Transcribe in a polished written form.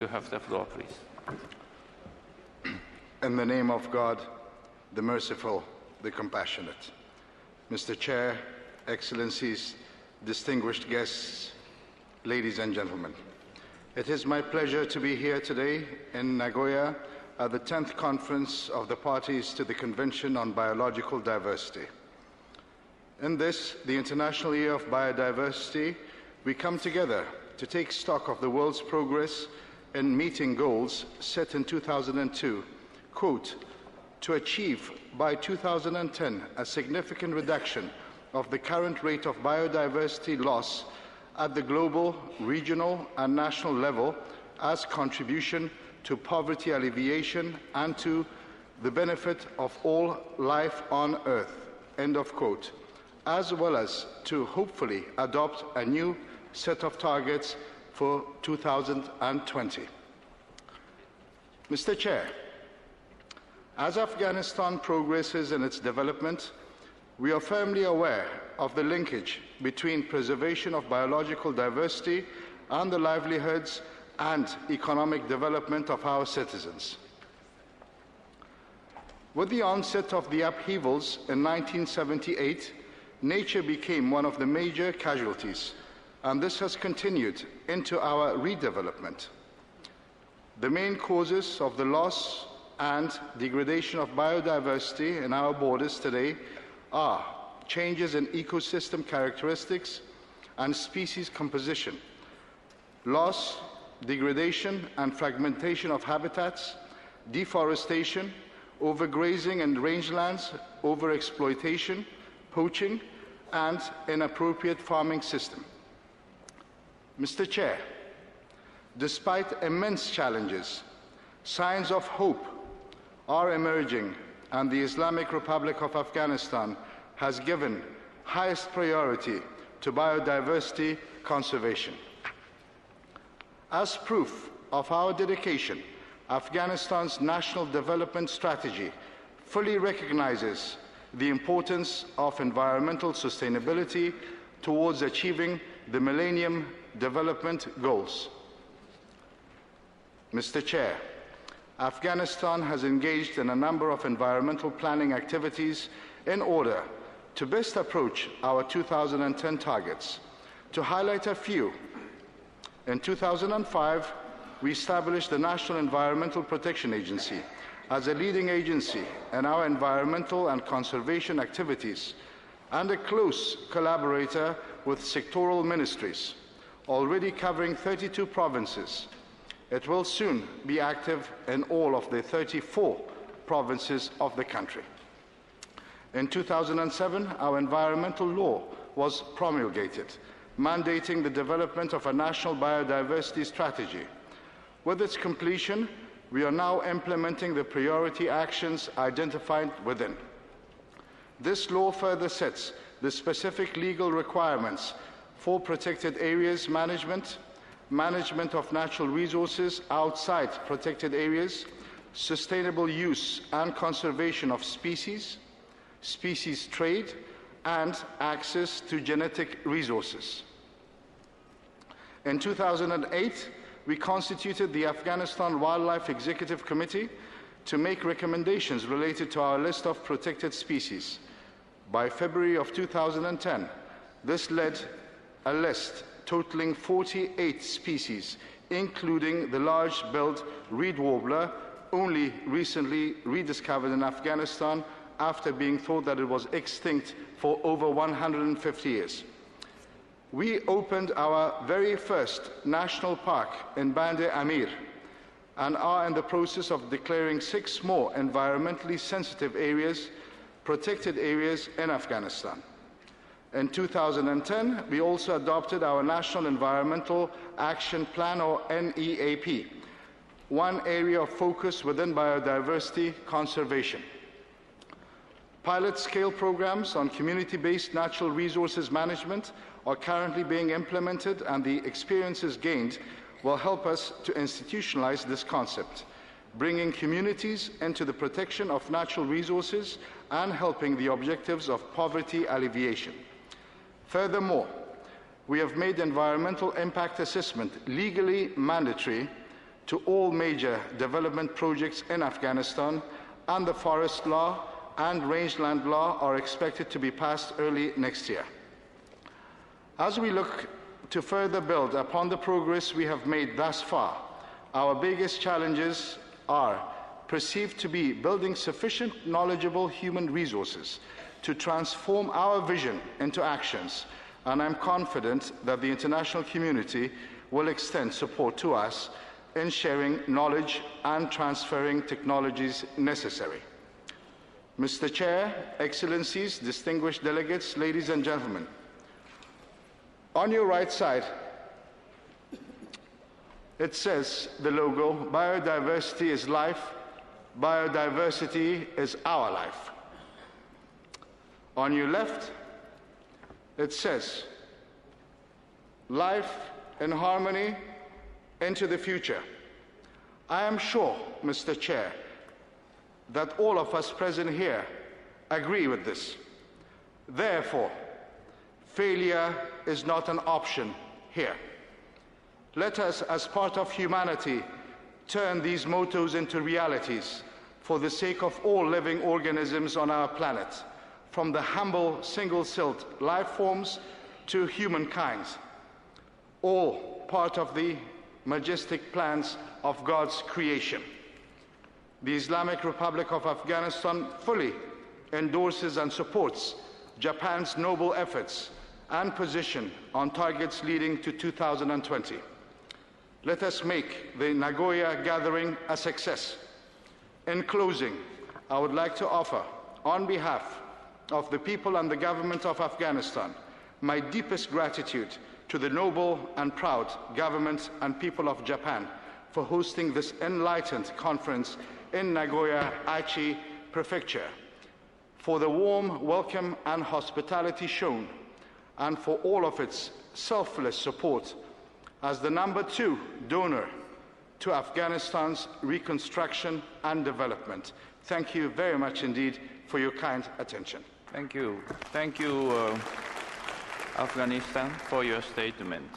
You have the floor, please. In the name of God, the merciful, the compassionate. Mr. Chair, Excellencies, distinguished guests, ladies and gentlemen. It is my pleasure to be here today in Nagoya at the 10th Conference of the Parties to the Convention on Biological Diversity. In this, the International Year of Biodiversity, we come together to take stock of the world's progress in meeting goals set in 2002, quote, to achieve by 2010 a significant reduction of the current rate of biodiversity loss at the global, regional and national level as contribution to poverty alleviation and to the benefit of all life on Earth, end of quote, as well as to hopefully adopt a new set of targets for 2020. Mr. Chair, as Afghanistan progresses in its development, we are firmly aware of the linkage between preservation of biological diversity and the livelihoods and economic development of our citizens. With the onset of the upheavals in 1978, nature became one of the major casualties, and this has continued into our redevelopment. The main causes of the loss and degradation of biodiversity in our borders today are changes in ecosystem characteristics and species composition, loss, degradation and fragmentation of habitats, deforestation, overgrazing in rangelands, overexploitation, poaching, and inappropriate farming system. Mr. Chair, despite immense challenges, signs of hope are emerging, and the Islamic Republic of Afghanistan has given highest priority to biodiversity conservation. As proof of our dedication, Afghanistan's National Development Strategy fully recognizes the importance of environmental sustainability towards achieving the Millennium Development Goals. Mr. Chair, Afghanistan has engaged in a number of environmental planning activities in order to best approach our 2010 targets. To highlight a few, in 2005, we established the National Environmental Protection Agency as a leading agency in our environmental and conservation activities and a close collaborator with sectoral ministries, already covering 32 provinces. It will soon be active in all of the 34 provinces of the country. In 2007, our environmental law was promulgated, mandating the development of a national biodiversity strategy. With its completion, we are now implementing the priority actions identified within. This law further sets the specific legal requirements for protected areas management, management of natural resources outside protected areas, sustainable use and conservation of species, species trade, and access to genetic resources. In 2008, we constituted the Afghanistan Wildlife Executive Committee to make recommendations related to our list of protected species. By February of 2010, this led a list totaling 48 species, including the large-billed reed warbler, only recently rediscovered in Afghanistan after being thought that it was extinct for over 150 years. We opened our very first national park in Band-e-Amir and are in the process of declaring 6 more environmentally sensitive areas, protected areas in Afghanistan. In 2010, we also adopted our National Environmental Action Plan, or NEAP, one area of focus within biodiversity conservation. Pilot-scale programs on community-based natural resources management are currently being implemented, and the experiences gained will help us to institutionalize this concept, bringing communities into the protection of natural resources and helping the objectives of poverty alleviation. Furthermore, we have made environmental impact assessment legally mandatory to all major development projects in Afghanistan, and the forest law and rangeland law are expected to be passed early next year. As we look to further build upon the progress we have made thus far, our biggest challenges are perceived to be building sufficient knowledgeable human resources to transform our vision into actions, and I'm confident that the international community will extend support to us in sharing knowledge and transferring technologies necessary. Mr. Chair, Excellencies, distinguished delegates, ladies and gentlemen, on your right side, it says the logo, biodiversity is life, biodiversity is our life. On your left, it says life in harmony into the future. I am sure, Mr. Chair, that all of us present here agree with this. Therefore, failure is not an option here. Let us, as part of humanity, turn these mottos into realities for the sake of all living organisms on our planet, from the humble single-celled life forms to humankind, all part of the majestic plans of God's creation. The Islamic Republic of Afghanistan fully endorses and supports Japan's noble efforts and position on targets leading to 2020. Let us make the Nagoya gathering a success. In closing, I would like to offer, on behalf of the people and the government of Afghanistan, my deepest gratitude to the noble and proud government and people of Japan for hosting this enlightened conference in Nagoya Aichi Prefecture, for the warm welcome and hospitality shown, and for all of its selfless support as the #2 donor to Afghanistan's reconstruction and development. Thank you very much indeed for your kind attention. Thank you. Thank you, Afghanistan, for your statement.